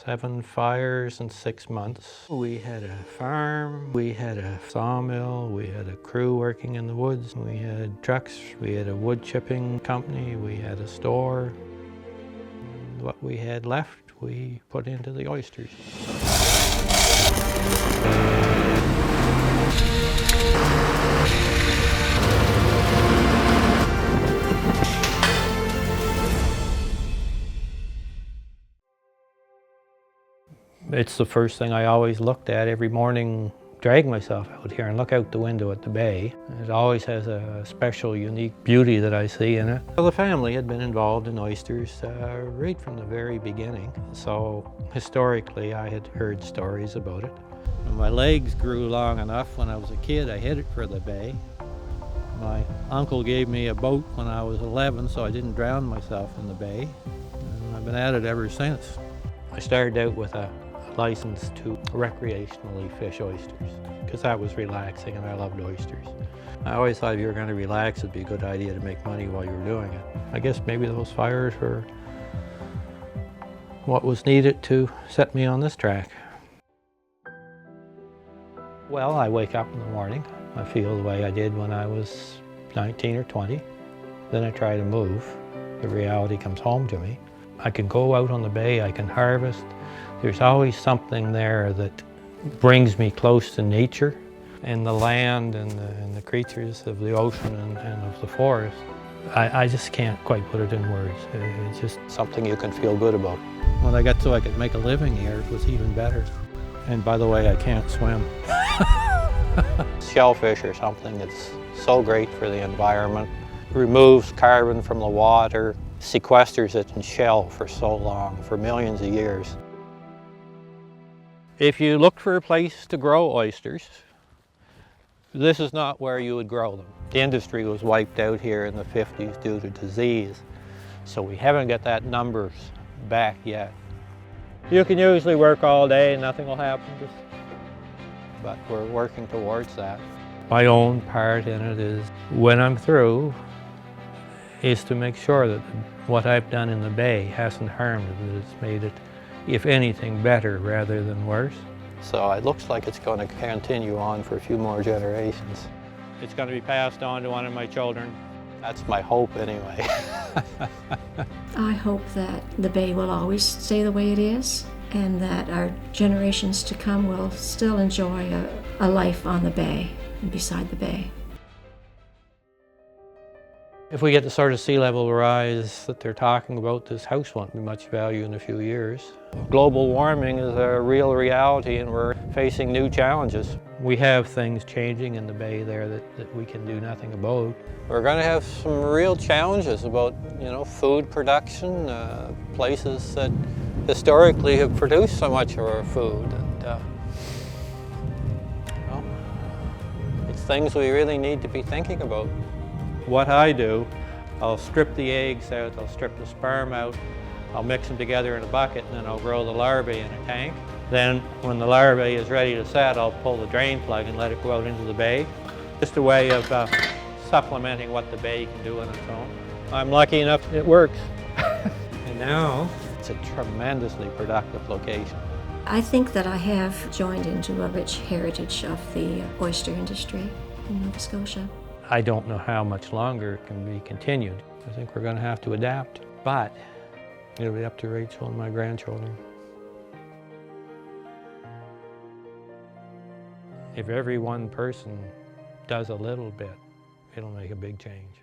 7 fires in 6 months. We had a farm, we had a sawmill, we had a crew working in the woods, we had trucks, we had a wood chipping company, we had a store. What we had left, we put into the oysters. It's the first thing I always looked at every morning, drag myself out here and look out the window at the bay. It always has a special, unique beauty that I see in it. Well, the family had been involved in oysters right from the very beginning. So historically, I had heard stories about it. When my legs grew long enough when I was a kid, I headed for the bay. My uncle gave me a boat when I was 11, so I didn't drown myself in the bay. And I've been at it ever since. I started out with a license to recreationally fish oysters because that was relaxing and I loved oysters. I always thought if you were going to relax, it'd be a good idea to make money while you were doing it. I guess maybe those fires were what was needed to set me on this track. Well, I wake up in the morning. I feel the way I did when I was 19 or 20. Then I try to move. The reality comes home to me. I can go out on the bay, I can harvest. There's always something there that brings me close to nature and the land and the creatures of the ocean and of the forest. I just can't quite put it in words. It's just something you can feel good about. When I got so I could make a living here, it was even better. And by the way, I can't swim. Shellfish are something that's so great for the environment. Removes carbon from the water, sequesters it in shell for so long, for millions of years. If you look for a place to grow oysters, this is not where you would grow them. The industry was wiped out here in the 50s due to disease, so we haven't got that numbers back yet. You can usually work all day and nothing will happen, but we're working towards that. My own part in it is, when I'm through, is to make sure that what I've done in the bay hasn't harmed it, that it's made it, if anything, better rather than worse. So it looks like it's going to continue on for a few more generations. It's going to be passed on to one of my children. That's my hope anyway. I hope that the bay will always stay the way it is and that our generations to come will still enjoy a life on the bay and beside the bay. If we get the sort of sea level rise that they're talking about, this house won't be much value in a few years. Global warming is a real reality and we're facing new challenges. We have things changing in the bay there that we can do nothing about. We're going to have some real challenges about, food production, places that historically have produced so much of our food. And, it's things we really need to be thinking about. What I do, I'll strip the eggs out, I'll strip the sperm out, I'll mix them together in a bucket, and then I'll grow the larvae in a tank. Then when the larvae is ready to set, I'll pull the drain plug and let it go out into the bay. Just a way of supplementing what the bay can do on its own. I'm lucky enough it works. And now it's a tremendously productive location. I think that I have joined into a rich heritage of the oyster industry in Nova Scotia. I don't know how much longer it can be continued. I think we're going to have to adapt, but it'll be up to Rachel and my grandchildren. If every one person does a little bit, it'll make a big change.